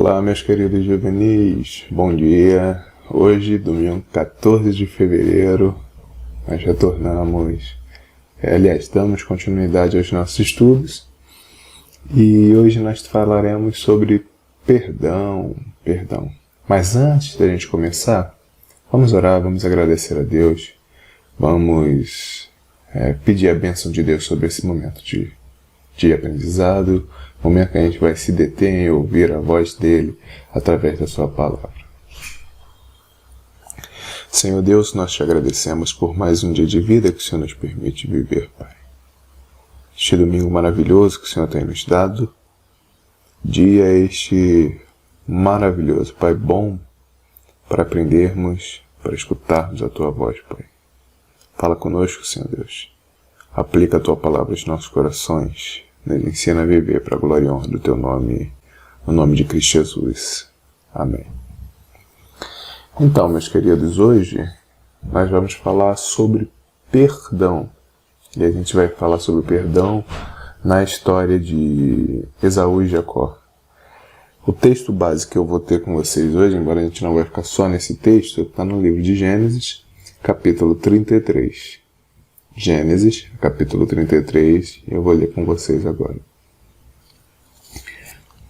Olá, meus queridos juvenis, bom dia. Hoje, domingo 14 de fevereiro, nós retornamos, damos continuidade aos nossos estudos e hoje nós falaremos sobre perdão. Mas antes da gente começar, vamos orar, vamos agradecer a Deus, vamos pedir a bênção de Deus sobre esse momento de aprendizado, momento que a gente vai se deter em ouvir a voz dele através da sua palavra. Senhor Deus, nós te agradecemos por mais um dia de vida que o Senhor nos permite viver, Pai. Este domingo maravilhoso que o Senhor tem nos dado, dia este maravilhoso, Pai, bom para aprendermos, para escutarmos a tua voz, Pai. Fala conosco, Senhor Deus. Aplica a tua palavra aos nossos corações. Nos ensina a viver para a glória e honra do teu nome, no nome de Cristo Jesus. Amém. Então, meus queridos, hoje nós vamos falar sobre perdão. E a gente vai falar sobre perdão na história de Esaú e Jacó. O texto base que eu vou ter com vocês hoje, embora a gente não vai ficar só nesse texto, está no livro de Gênesis, capítulo 33. Gênesis, capítulo 33, e eu vou ler com vocês agora.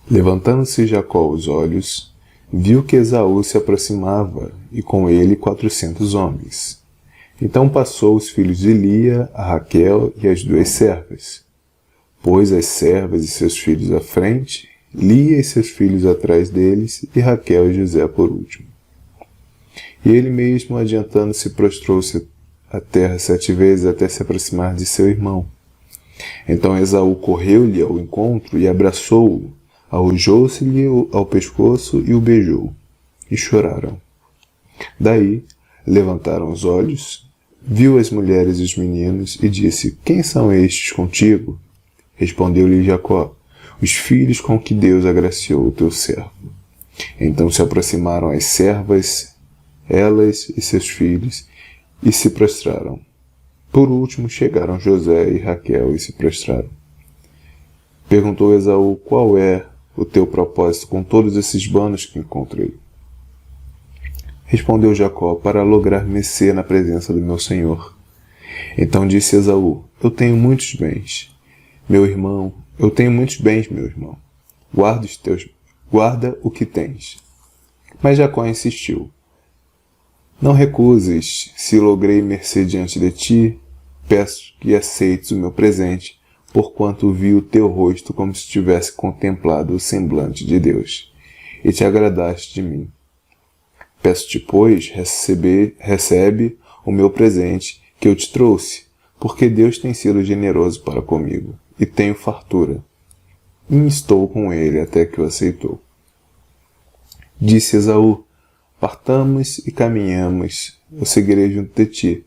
Levantando-se Jacó os olhos, viu que Esaú se aproximava, e com ele 400 homens. Então passou os filhos de Lia, a Raquel e as 2 servas. Pôs as servas e seus filhos à frente, Lia e seus filhos atrás deles, e Raquel e José por último. E ele mesmo, adiantando-se, prostrou-se a terra 7 vezes até se aproximar de seu irmão. Então Esaú correu-lhe ao encontro e abraçou-o, arrojou-se-lhe ao pescoço e o beijou, e choraram. Daí levantaram os olhos, viu as mulheres e os meninos, e disse: Quem são estes contigo? Respondeu-lhe Jacó: Os filhos com que Deus agraciou o teu servo. Então se aproximaram as servas, elas e seus filhos, e se prostraram. Por último chegaram José e Raquel e se prostraram. Perguntou Esaú: Qual é o teu propósito com todos esses bandos que encontrei? Respondeu Jacó: Para lograr mercê na presença do meu senhor. Então disse Esaú: Eu tenho muitos bens, meu irmão. Guarda o que tens. Mas Jacó insistiu: Não recuses, se logrei mercê diante de ti, peço que aceites o meu presente, porquanto vi o teu rosto como se tivesse contemplado o semblante de Deus, e te agradaste de mim. Peço-te, pois, recebe o meu presente que eu te trouxe, porque Deus tem sido generoso para comigo, e tenho fartura, e estou com ele até que o aceitou. Disse Esaú: Partamos e caminhamos, eu seguirei junto de ti.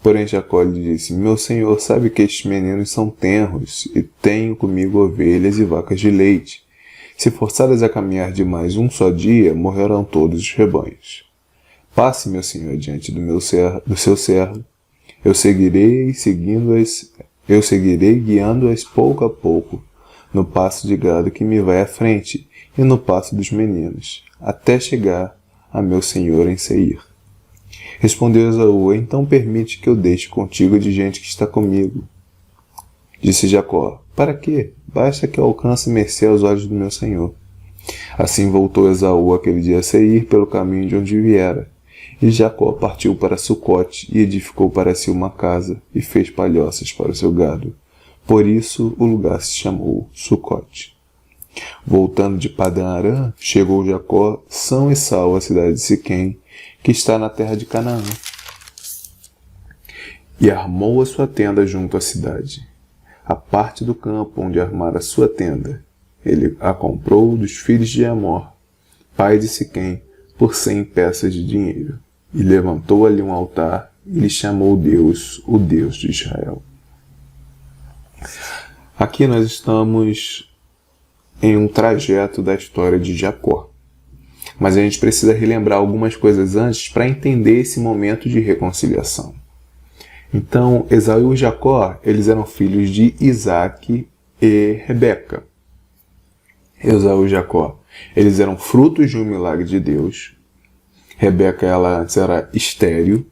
Porém Jacó lhe disse: Meu senhor sabe que estes meninos são tenros, e tenho comigo ovelhas e vacas de leite. Se forçadas a caminhar de mais um só dia, morrerão todos os rebanhos. Passe, meu senhor, diante do seu servo. Eu seguirei guiando-as pouco a pouco, no passo de gado que me vai à frente, e no passo dos meninos, até chegar a meu senhor em Seir. Respondeu Esaú: Então permite que eu deixe contigo de gente que está comigo. Disse Jacó: Para quê? Basta que eu alcance mercê aos olhos do meu senhor. Assim voltou Esaú aquele dia a Seir pelo caminho de onde viera. E Jacó partiu para Sucote e edificou para si uma casa e fez palhoças para o seu gado. Por isso o lugar se chamou Sucote. Voltando de Padã-Arã, chegou Jacó são e salvo à cidade de Siquém, que está na terra de Canaã. E armou a sua tenda junto à cidade. A parte do campo onde armara a sua tenda, ele a comprou dos filhos de Amor, pai de Siquém, por 100 peças de dinheiro. E levantou ali um altar e lhe chamou Deus, o Deus de Israel. Aqui nós estamos em um trajeto da história de Jacó. Mas a gente precisa relembrar algumas coisas antes para entender esse momento de reconciliação. Então, Esaú e Jacó, eles eram filhos de Isaac e Rebeca. Esaú e Jacó Eles eram frutos de um milagre de Deus. Rebeca, ela antes era estéril.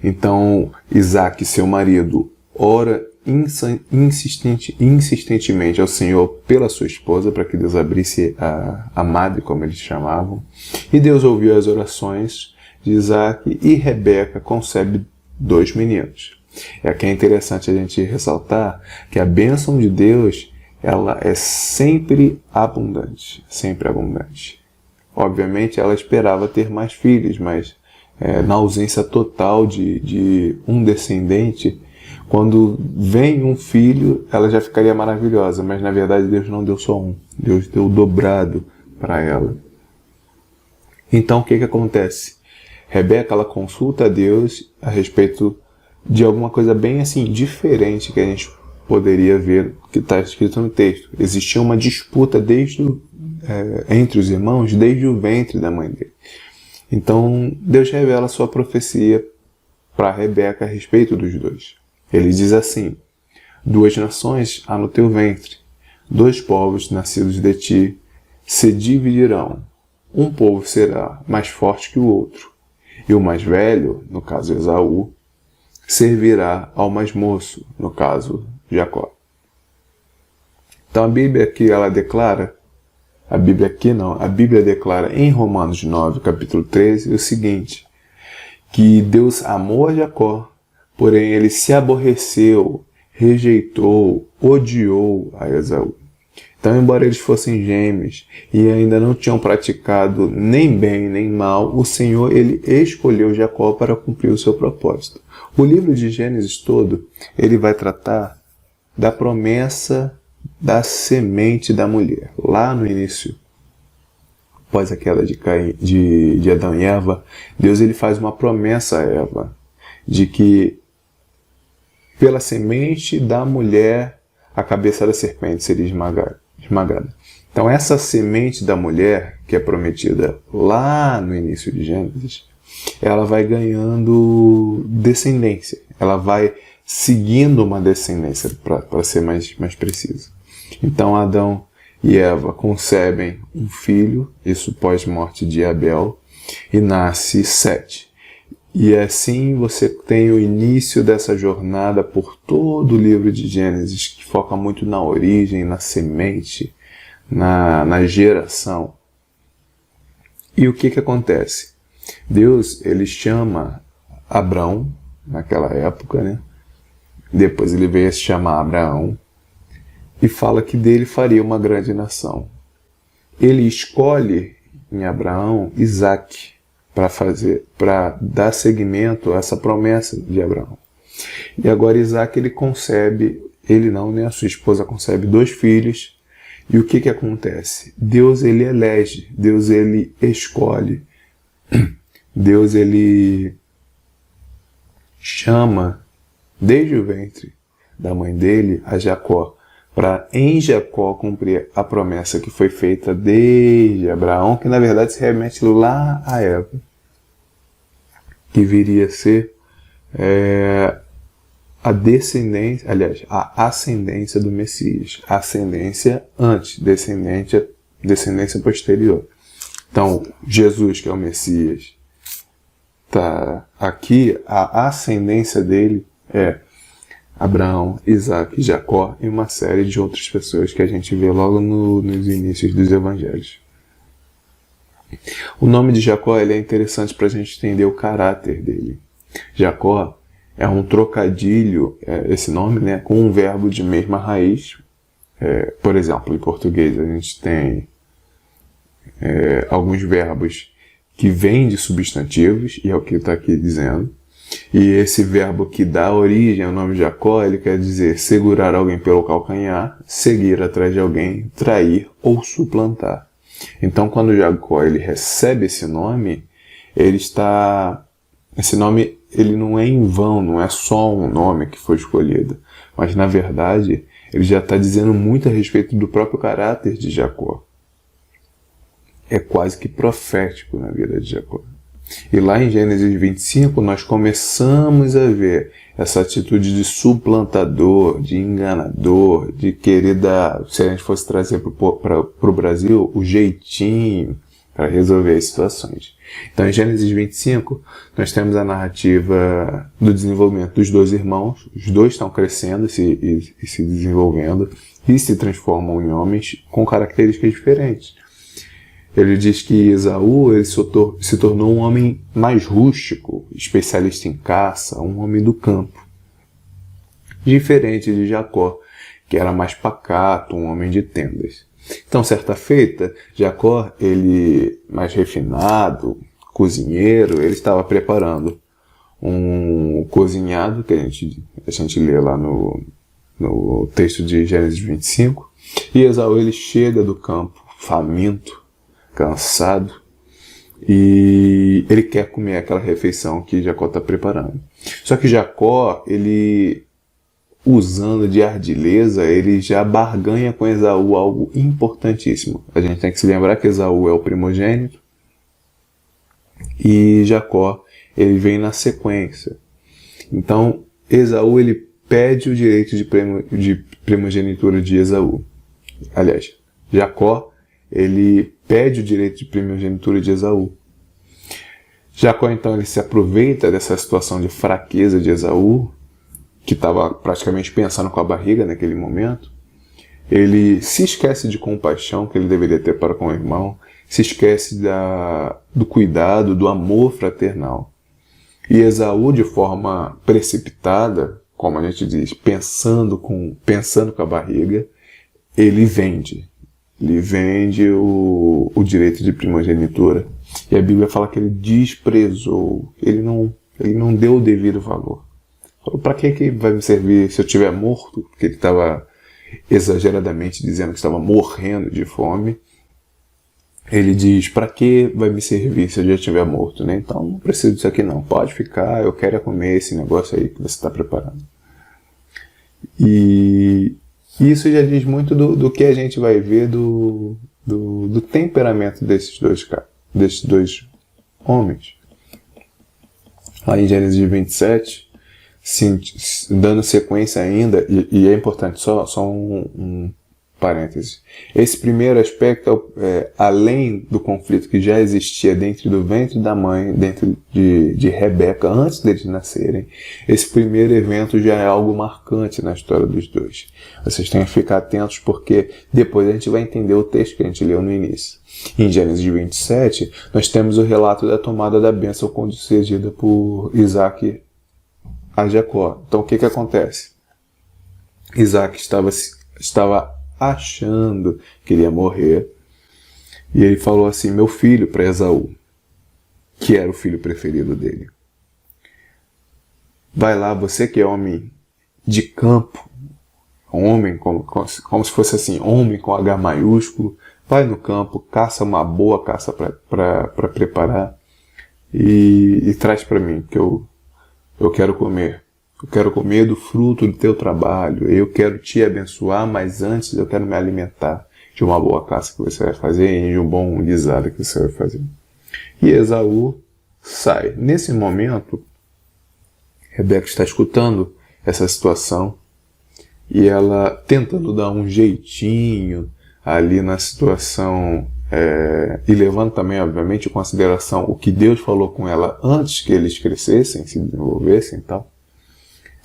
Então, Isaac, seu marido, ora insistentemente ao Senhor pela sua esposa, para que Deus abrisse a madre, como eles chamavam. E Deus ouviu as orações de Isaac e Rebeca concebe 2 meninos. Aqui é interessante a gente ressaltar que a bênção de Deus, ela é sempre abundante, sempre abundante. Obviamente ela esperava ter mais filhos, mas na ausência total de um descendente, quando vem um filho, ela já ficaria maravilhosa, mas na verdade Deus não deu só um, Deus deu dobrado para ela. Então o que acontece? Rebeca, ela consulta a Deus a respeito de alguma coisa bem assim diferente que a gente poderia ver que está escrito no texto. Existia uma disputa entre os irmãos desde o ventre da mãe dele. Então Deus revela a sua profecia para Rebeca a respeito dos dois. Ele diz assim: 2 nações há no teu ventre, 2 povos nascidos de ti se dividirão. Um povo será mais forte que o outro, e o mais velho, no caso Esaú, servirá ao mais moço, no caso Jacó. Então a Bíblia aqui ela declara, a Bíblia declara em Romanos 9, capítulo 13, o seguinte: que Deus amou a Jacó, porém ele se aborreceu, rejeitou, odiou a Esaú. Então, embora eles fossem gêmeos e ainda não tinham praticado nem bem nem mal, o Senhor ele escolheu Jacó para cumprir o seu propósito. O livro de Gênesis todo, ele vai tratar da promessa da semente da mulher. Lá no início, após a queda de Adão e Eva, Deus ele faz uma promessa a Eva de que pela semente da mulher a cabeça da serpente seria esmagada. Então essa semente da mulher, que é prometida lá no início de Gênesis, ela vai ganhando descendência. Ela vai seguindo uma descendência, para ser mais preciso. Então Adão e Eva concebem um filho, isso pós-morte de Abel, e nasce Sete. E assim você tem o início dessa jornada por todo o livro de Gênesis, que foca muito na origem, na semente, na geração. E o que acontece? Deus, ele chama Abrão, naquela época, né? Depois ele veio a se chamar Abraão, e fala que dele faria uma grande nação. Ele escolhe em Abraão Isaac, para dar seguimento a essa promessa de Abraão. E agora Isaac ele concebe, ele não, né? A sua esposa concebe 2 filhos. E o que acontece? Deus ele elege, Deus ele escolhe, Deus ele chama desde o ventre da mãe dele a Jacó, para em Jacó cumprir a promessa que foi feita desde Abraão, que na verdade se remete lá a Eva, que viria a ser a descendência, aliás, a ascendência do Messias. Ascendência antes, descendência posterior. Então, Jesus, que é o Messias, está aqui, a ascendência dele é Abraão, Isaac, Jacó e uma série de outras pessoas que a gente vê logo nos inícios dos evangelhos. O nome de Jacó ele é interessante para a gente entender o caráter dele. Jacó é um trocadilho, esse nome, né, com um verbo de mesma raiz. Por exemplo, em português a gente tem alguns verbos que vêm de substantivos, e é o que está aqui dizendo. E esse verbo que dá origem ao nome de Jacó, ele quer dizer segurar alguém pelo calcanhar, seguir atrás de alguém, trair ou suplantar. Então, quando Jacó ele recebe esse nome, esse nome ele não é em vão, não é só um nome que foi escolhido, mas na verdade ele já está dizendo muito a respeito do próprio caráter de Jacó. É quase que profético na vida de Jacó. E lá em Gênesis 25, nós começamos a ver essa atitude de suplantador, de enganador, de querer dar, se a gente fosse trazer para o Brasil, o jeitinho para resolver as situações. Então, em Gênesis 25, nós temos a narrativa do desenvolvimento dos dois irmãos. Os dois estão crescendo e se desenvolvendo e se transformam em homens com características diferentes. Ele diz que Esaú se tornou um homem mais rústico, especialista em caça, um homem do campo. Diferente de Jacó, que era mais pacato, um homem de tendas. Então, certa feita, Jacó, ele mais refinado, cozinheiro, ele estava preparando um cozinhado, que a gente lê lá no texto de Gênesis 25, e Esaú, ele chega do campo, faminto, cansado, e ele quer comer aquela refeição que Jacó está preparando. Só que Jacó, ele, usando de ardileza, ele já barganha com Esaú algo importantíssimo. A gente tem que se lembrar que Esaú é o primogênito e Jacó, ele vem na sequência. Então, Esaú, ele pede o direito de primogenitura de Esaú. Aliás, Jacó, ele pede o direito de primogenitura de Esaú. Jacó, então, ele se aproveita dessa situação de fraqueza de Esaú, que estava praticamente pensando com a barriga naquele momento. Ele se esquece de compaixão que ele deveria ter para com o irmão, se esquece do cuidado, do amor fraternal. E Esaú, de forma precipitada, como a gente diz, pensando com a barriga, ele vende o direito de primogenitura. E a Bíblia fala que ele desprezou, ele não deu o devido valor. Falou, para que vai me servir se eu estiver morto? Porque ele estava exageradamente dizendo que estava morrendo de fome. Ele diz, para que vai me servir se eu já estiver morto, né? Então não preciso disso aqui não, pode ficar, eu quero comer esse negócio aí que você está preparando. E isso já diz muito do que a gente vai ver do temperamento desses dois homens. Lá em Gênesis 27, sim, dando sequência ainda, e é importante, só um parêntese. Esse primeiro aspecto, além do conflito que já existia dentro do ventre da mãe, dentro de Rebeca, antes deles nascerem, esse primeiro evento já é algo marcante na história dos dois. Vocês têm que ficar atentos porque depois a gente vai entender o texto que a gente leu no início. Em Gênesis 27, nós temos o relato da tomada da bênção concedida por Isaac a Jacó. Então o que acontece? Isaac estava achando que iria morrer, e ele falou assim, meu filho, para Esaú, que era o filho preferido dele. Vai lá, você que é homem de campo, homem, como se fosse assim, homem com H maiúsculo, vai no campo, caça uma boa caça para preparar e traz para mim, que eu quero comer. Eu quero comer do fruto do teu trabalho. Eu quero te abençoar, mas antes eu quero me alimentar de uma boa caça que você vai fazer e de um bom guisado que você vai fazer. E Esaú sai. Nesse momento, Rebeca está escutando essa situação e ela tentando dar um jeitinho ali na situação e levando também, obviamente, em consideração o que Deus falou com ela antes que eles crescessem, se desenvolvessem e tal.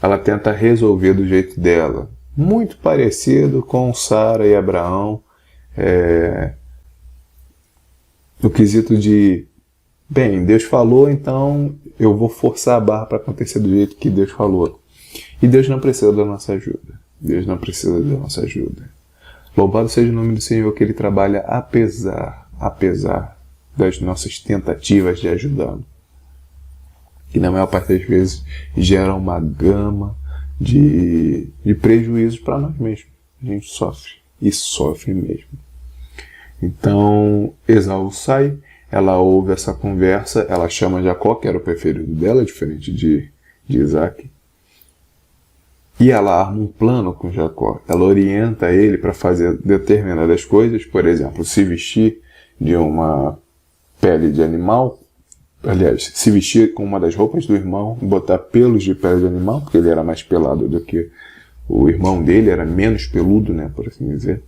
Ela tenta resolver do jeito dela. Muito parecido com Sara e Abraão. No quesito de, bem, Deus falou, então eu vou forçar a barra para acontecer do jeito que Deus falou. E Deus não precisa da nossa ajuda. Deus não precisa da nossa ajuda. Louvado seja o nome do Senhor, que Ele trabalha apesar das nossas tentativas de ajudá-lo. Que na maior parte das vezes gera uma gama de prejuízos para nós mesmos. A gente sofre, e sofre mesmo. Então, Esaú sai, ela ouve essa conversa, ela chama Jacó, que era o preferido dela, diferente de Isaac, e ela arma um plano com Jacó. Ela orienta ele para fazer determinadas coisas, por exemplo, se vestir de uma pele de animal, aliás, se vestir com uma das roupas do irmão, botar pelos de pele de animal, porque ele era mais pelado do que o irmão dele, era menos peludo, né, por assim dizer.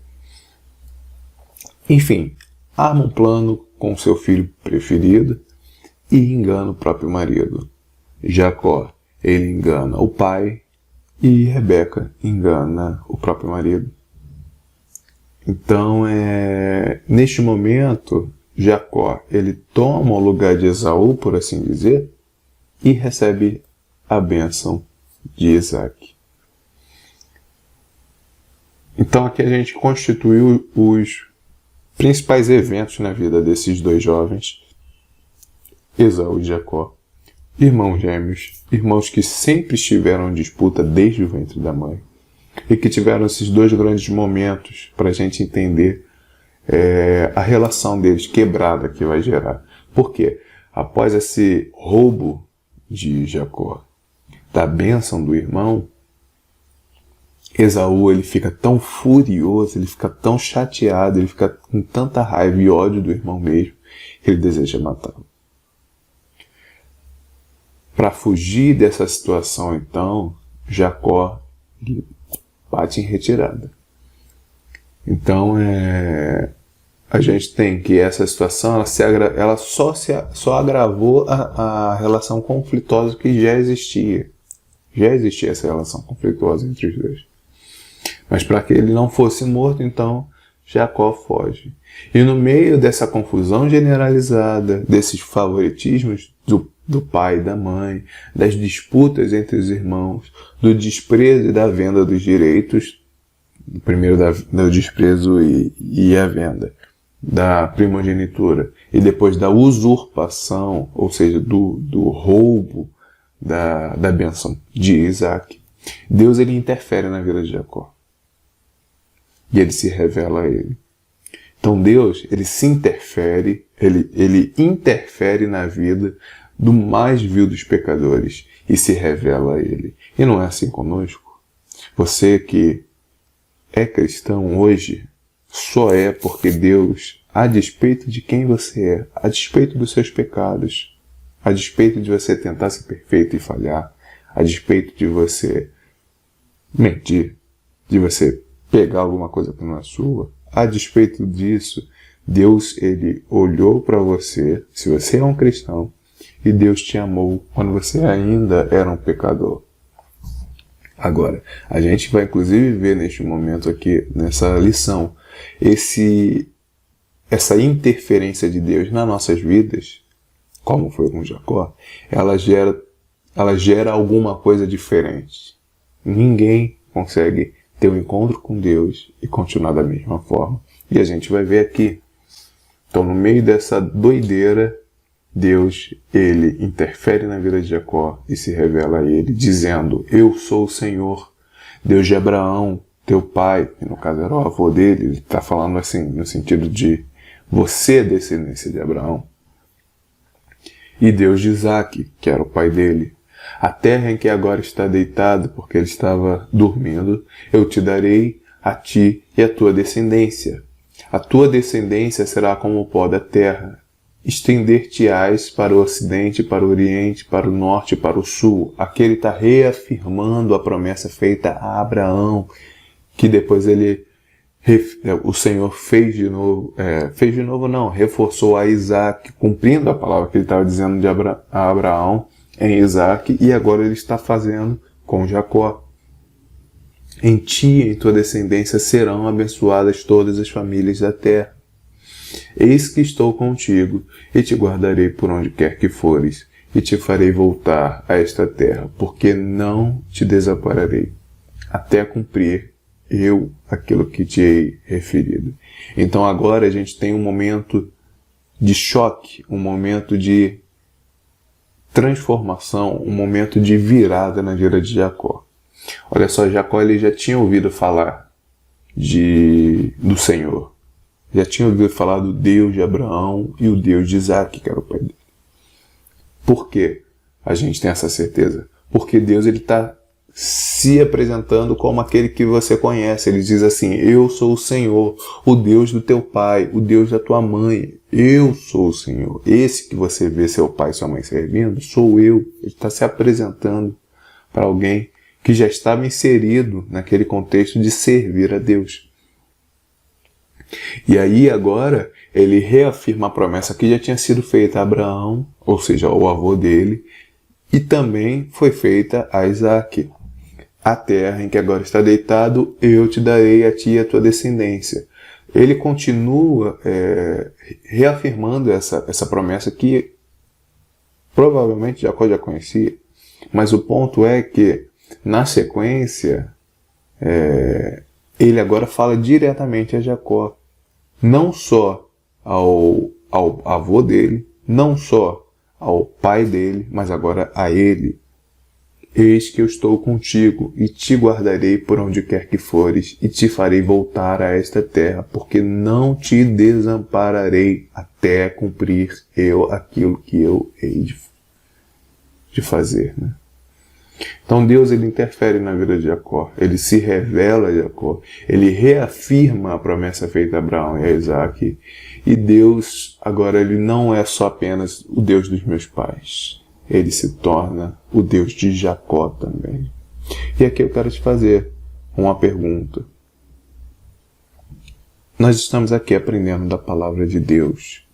Enfim, arma um plano com seu filho preferido e engana o próprio marido. Jacó, ele engana o pai e Rebeca engana o próprio marido. Então, neste momento, Jacó, ele toma o lugar de Esaú, por assim dizer, e recebe a bênção de Isaac. Então, aqui a gente constituiu os principais eventos na vida desses dois jovens, Esaú e Jacó, irmãos gêmeos, irmãos que sempre estiveram em disputa desde o ventre da mãe, e que tiveram esses dois grandes momentos para a gente entender a relação deles quebrada que vai gerar. Por quê? Após esse roubo de Jacó da bênção do irmão, Esaú, ele fica tão furioso, ele fica tão chateado, ele fica com tanta raiva e ódio do irmão mesmo, que ele deseja matá-lo. Para fugir dessa situação, então, Jacó bate em retirada. Então, a gente tem que essa situação, ela só agravou a relação conflituosa que já existia. Já existia essa relação conflituosa entre os dois. Mas para que ele não fosse morto, então, Jacó foge. E no meio dessa confusão generalizada, desses favoritismos do pai e da mãe, das disputas entre os irmãos, do desprezo e da venda dos direitos, primeiro do desprezo e a venda, da primogenitura, e depois da usurpação, ou seja, do roubo da bênção de Isaac, Deus, ele interfere na vida de Jacó. E ele se revela a ele. Então Deus, ele interfere na vida do mais vil dos pecadores e se revela a ele. E não é assim conosco. Você que é cristão hoje, só é porque Deus, a despeito de quem você é, a despeito dos seus pecados, a despeito de você tentar ser perfeito e falhar, a despeito de você mentir, de você pegar alguma coisa que não é sua, a despeito disso, Deus, ele olhou para você, se você é um cristão, e Deus te amou quando você ainda era um pecador. Agora, a gente vai inclusive ver neste momento aqui, nessa lição, essa interferência de Deus nas nossas vidas, como foi com Jacó, ela gera alguma coisa diferente. Ninguém consegue ter um encontro com Deus e continuar da mesma forma. E a gente vai ver aqui. Então, no meio dessa doideira, Deus, ele interfere na vida de Jacó e se revela a ele, dizendo: eu sou o Senhor, Deus de Abraão, teu pai, que no caso era o avô dele, ele está falando assim, no sentido de você é descendência de Abraão. E Deus de Isaac, que era o pai dele. A terra em que agora está deitado, porque ele estava dormindo, eu te darei a ti e a tua descendência. A tua descendência será como o pó da terra. Estender-te-ás para o ocidente, para o oriente, para o norte, para o sul. Aqui ele está reafirmando a promessa feita a Abraão, que depois o Senhor reforçou a Isaac, cumprindo a palavra que ele estava dizendo a Abraão em Isaac, e agora ele está fazendo com Jacó. Em ti e em tua descendência serão abençoadas todas as famílias da terra. Eis que estou contigo, e te guardarei por onde quer que fores, e te farei voltar a esta terra, porque não te desampararei, até cumprir eu aquilo que te hei referido. Então agora a gente tem um momento de choque, um momento de transformação, um momento de virada na vida de Jacó. Olha só, Jacó, ele já tinha ouvido falar do Senhor. Já tinha ouvido falar do Deus de Abraão e o Deus de Isaac, que era o pai dele. Por que a gente tem essa certeza? Porque Deus está se apresentando como aquele que você conhece. Ele diz assim: eu sou o Senhor, o Deus do teu pai, o Deus da tua mãe. Eu sou o Senhor. Esse que você vê seu pai e sua mãe servindo, sou eu. Ele está se apresentando para alguém que já estava inserido naquele contexto de servir a Deus. E aí agora ele reafirma a promessa que já tinha sido feita a Abraão, ou seja, o avô dele, e também foi feita a Isaque. A terra em que agora está deitado, eu te darei a ti e a tua descendência. Ele continua reafirmando essa promessa que provavelmente Jacó já conhecia, mas o ponto é que, na sequência, ele agora fala diretamente a Jacó, não só ao avô dele, não só ao pai dele, mas agora a ele. Eis que eu estou contigo, e te guardarei por onde quer que fores, e te farei voltar a esta terra, porque não te desampararei até cumprir eu aquilo que eu hei de fazer. Né? Então Deus, ele interfere na vida de Jacó, ele se revela a Jacó, ele reafirma a promessa feita a Abraão e a Isaque, e Deus agora ele não é só apenas o Deus dos meus pais, ele se torna o Deus de Jacó também. E aqui eu quero te fazer uma pergunta. Nós estamos aqui aprendendo da palavra de Deus.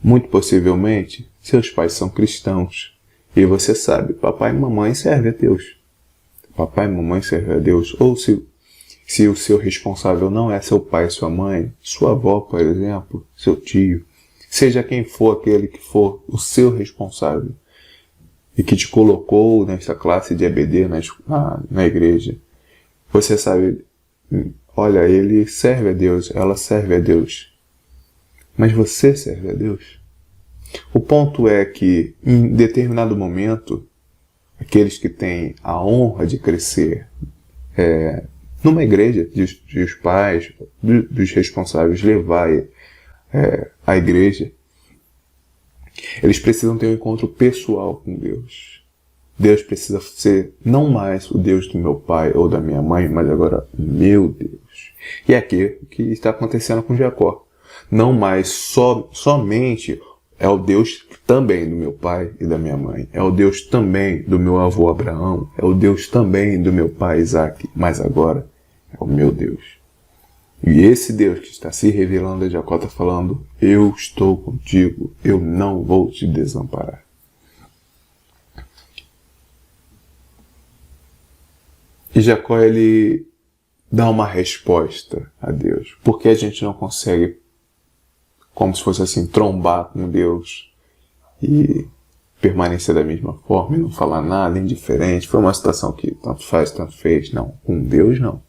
Muito possivelmente, seus pais são cristãos. E você sabe, papai e mamãe servem a Deus. Papai e mamãe servem a Deus. Ou se o seu responsável não é seu pai e sua mãe, sua avó, por exemplo, seu tio, seja quem for aquele que for o seu responsável e que te colocou nessa classe de EBD na igreja, você sabe, olha, ele serve a Deus, ela serve a Deus. Mas você serve a Deus? O ponto é que, em determinado momento, aqueles que têm a honra de crescer numa igreja, de os pais, dos responsáveis levar a igreja, eles precisam ter um encontro pessoal com Deus. Deus precisa ser não mais o Deus do meu pai ou da minha mãe, mas agora meu Deus. E é aqui o que está acontecendo com Jacó. Não mais somente é o Deus também do meu pai e da minha mãe. É o Deus também do meu avô Abraão. É o Deus também do meu pai Isaque. Mas agora é o meu Deus. E esse Deus que está se revelando a Jacó está falando: eu estou contigo, eu não vou te desamparar. E Jacó, ele dá uma resposta a Deus. Porque a gente não consegue, como se fosse assim, trombar com Deus e permanecer da mesma forma e não falar nada, indiferente. Foi uma situação que tanto faz, tanto fez. Não, com Deus não.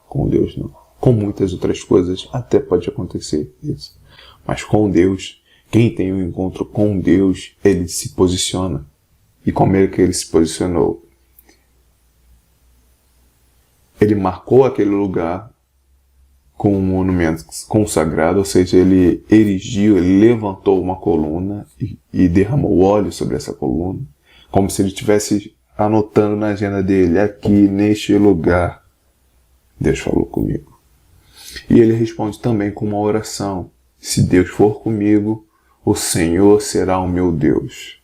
Com Deus não. Com muitas outras coisas até pode acontecer isso. Mas com Deus, quem tem um encontro com Deus, ele se posiciona. E como é que ele se posicionou? Ele marcou aquele lugar com um monumento consagrado, ou seja, ele erigiu, ele levantou uma coluna e derramou óleo sobre essa coluna, como se ele estivesse anotando na agenda dele: aqui neste lugar Deus falou comigo. E ele responde também com uma oração: se Deus for comigo, o Senhor será o meu Deus.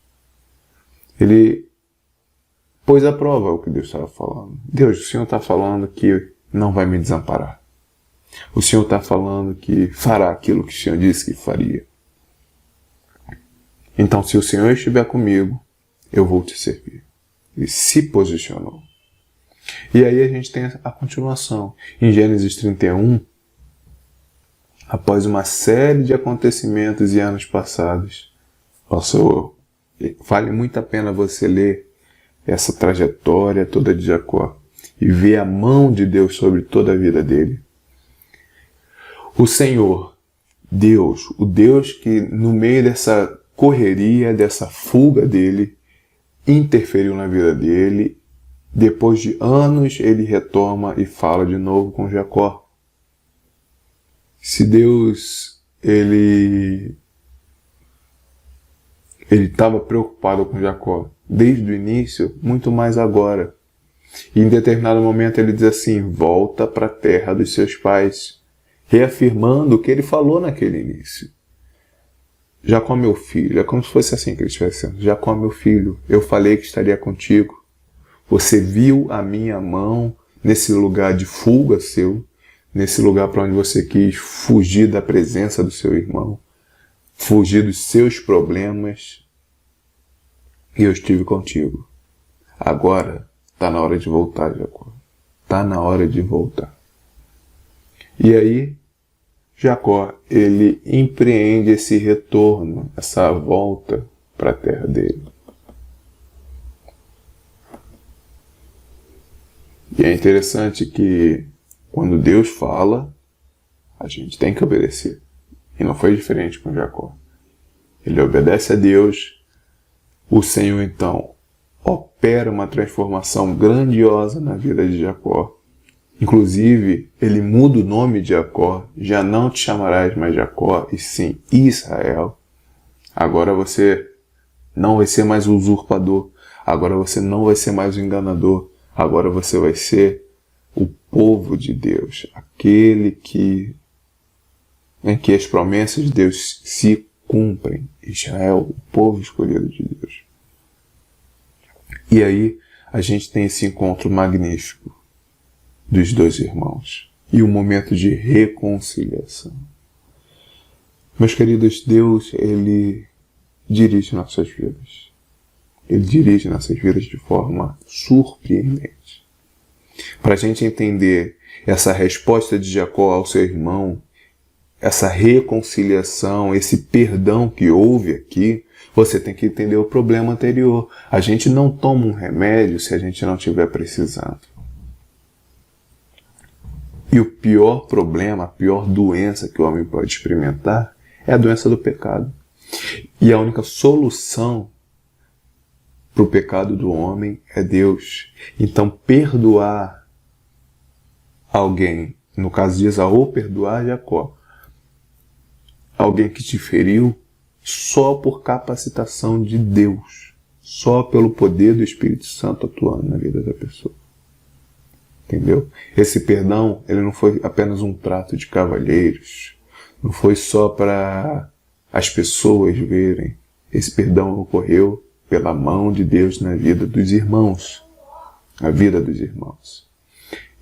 Ele pôs à prova o que Deus estava falando. Deus, o Senhor está falando que não vai me desamparar. O Senhor está falando que fará aquilo que o Senhor disse que faria. Então, se o Senhor estiver comigo, eu vou te servir. Ele se posicionou. E aí a gente tem a continuação. Em Gênesis 31, após uma série de acontecimentos e anos passados, vale muito a pena você ler essa trajetória toda de Jacó e ver a mão de Deus sobre toda a vida dele. O Senhor, Deus, o Deus que no meio dessa correria, dessa fuga dele, interferiu na vida dele. Depois de anos, ele retoma e fala de novo com Jacó. Se Deus, ele estava preocupado com Jacó desde o início, muito mais agora. E em determinado momento ele diz assim: volta para a terra dos seus pais, reafirmando o que ele falou naquele início. Jacó, meu filho, é como se fosse assim que ele estivesse dizendo: Jacó, meu filho, eu falei que estaria contigo. Você viu a minha mão nesse lugar de fuga seu, nesse lugar para onde você quis fugir da presença do seu irmão, fugir dos seus problemas, e eu estive contigo. Agora está na hora de voltar, Jacó. Está na hora de voltar. E aí, Jacó, ele empreende esse retorno, essa volta para a terra dele. E é interessante que quando Deus fala, a gente tem que obedecer. E não foi diferente com Jacó. Ele obedece a Deus. O Senhor, então, opera uma transformação grandiosa na vida de Jacó. Inclusive, ele muda o nome de Jacó. Já não te chamarás mais Jacó, e sim Israel. Agora você não vai ser mais o usurpador. Agora você não vai ser mais o enganador. Agora você vai ser o povo de Deus. Aquele em que as promessas de Deus se cumprem. Israel, o povo escolhido de Deus. E aí a gente tem esse encontro magnífico dos dois irmãos e um momento de reconciliação. Meus queridos, Deus, Ele dirige nossas vidas. Ele dirige nossas vidas de forma surpreendente. Para a gente entender essa resposta de Jacó ao seu irmão, essa reconciliação, esse perdão que houve aqui, você tem que entender o problema anterior. A gente não toma um remédio se a gente não estiver precisando. E o pior problema, a pior doença que o homem pode experimentar é a doença do pecado. E a única solução para o pecado do homem é Deus. Então, perdoar alguém, no caso de Esaú, perdoar Jacó, alguém que te feriu, só por capacitação de Deus, só pelo poder do Espírito Santo atuando na vida da pessoa. Entendeu? Esse perdão, ele não foi apenas um trato de cavalheiros, não foi só para as pessoas verem. Esse perdão ocorreu pela mão de Deus na vida dos irmãos, na vida dos irmãos.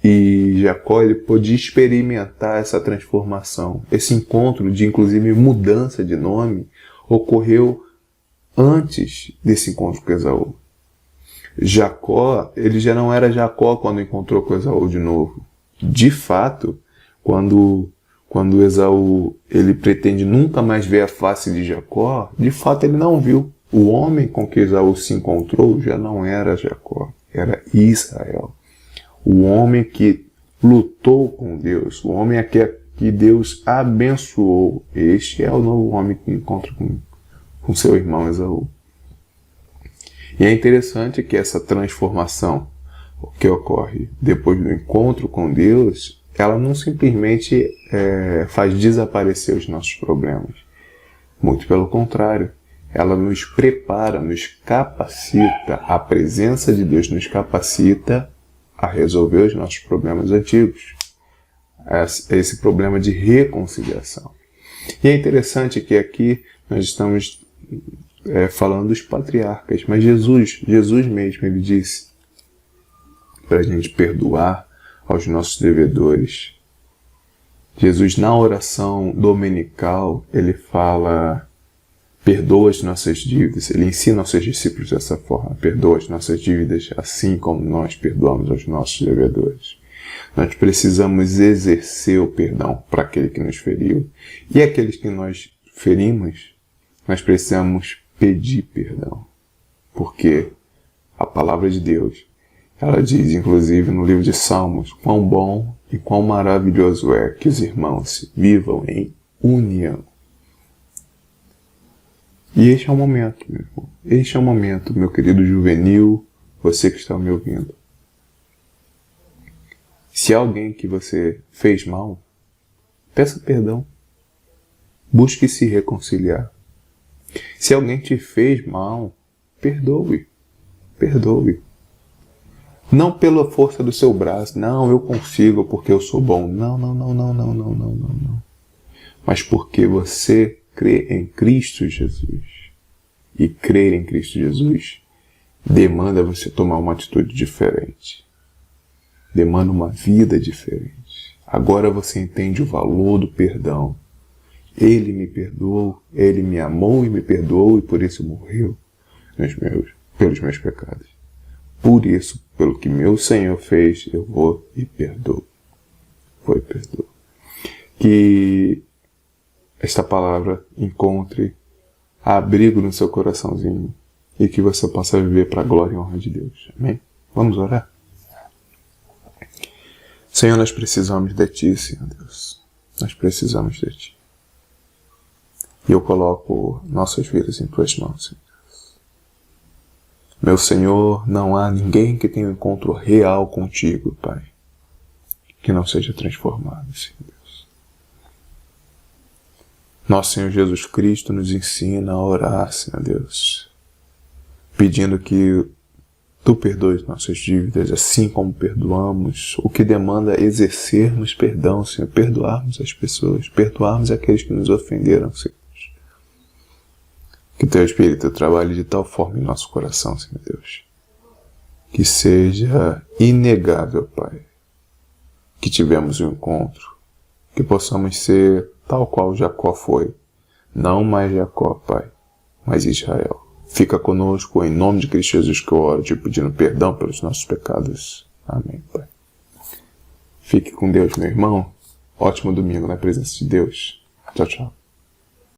E Jacó, ele pôde experimentar essa transformação. Esse encontro de, inclusive, mudança de nome ocorreu antes desse encontro com Esaú. Jacó, ele já não era Jacó quando encontrou com Esaú de novo. De fato, quando Esaú ele pretende nunca mais ver a face de Jacó, de fato ele não viu. O homem com que Esaú se encontrou já não era Jacó, era Israel. O homem que lutou com Deus, o homem que Deus abençoou. Este é o novo homem que encontra com seu irmão Esaú. E é interessante que essa transformação que ocorre depois do encontro com Deus, ela não simplesmente faz desaparecer os nossos problemas. Muito pelo contrário, ela nos prepara, nos capacita, a presença de Deus nos capacita a resolver os nossos problemas antigos. Esse problema de reconciliação. E é interessante que aqui nós estamos falando dos patriarcas, mas Jesus mesmo, ele disse para a gente perdoar aos nossos devedores. Jesus, na oração dominical, ele fala: perdoa as nossas dívidas. Ele ensina aos seus discípulos dessa forma: perdoa as nossas dívidas assim como nós perdoamos aos nossos devedores. Nós precisamos exercer o perdão para aquele que nos feriu. E aqueles que nós ferimos, nós precisamos pedir perdão. Porque a palavra de Deus, ela diz, inclusive no livro de Salmos, quão bom e quão maravilhoso é que os irmãos vivam em união. E este é o momento, meu irmão. Este é o momento, meu querido juvenil, você que está me ouvindo. Se há alguém que você fez mal, peça perdão. Busque se reconciliar. Se alguém te fez mal, perdoe. Perdoe. Não pela força do seu braço. Não, eu consigo porque eu sou bom. Não. Mas porque você crê em Cristo Jesus. E crer em Cristo Jesus demanda você tomar uma atitude diferente. Demanda uma vida diferente. Agora você entende o valor do perdão. Ele me perdoou, Ele me amou e me perdoou e por isso morreu pelos meus pecados. Por isso, pelo que meu Senhor fez, eu vou e perdoo. Vou e perdoo. Que esta palavra encontre abrigo no seu coraçãozinho e que você possa viver para a glória e honra de Deus. Amém? Vamos orar? Senhor, nós precisamos de Ti, Senhor Deus. Nós precisamos de Ti. E eu coloco nossas vidas em Tuas mãos, Senhor Deus. Meu Senhor, não há ninguém que tenha um encontro real contigo, Pai, que não seja transformado, Senhor Deus. Nosso Senhor Jesus Cristo nos ensina a orar, Senhor Deus, pedindo que Tu perdoes nossas dívidas, assim como perdoamos, o que demanda exercermos perdão, Senhor, perdoarmos as pessoas, perdoarmos aqueles que nos ofenderam, Senhor. Que Teu Espírito trabalhe de tal forma em nosso coração, Senhor Deus, que seja inegável, Pai, que tivemos um encontro, que possamos ser tal qual Jacó foi, não mais Jacó, Pai, mas Israel. Fica conosco, em nome de Cristo Jesus que eu oro, te pedindo perdão pelos nossos pecados. Amém, Pai. Fique com Deus, meu irmão. Ótimo domingo na presença de Deus. Tchau, tchau.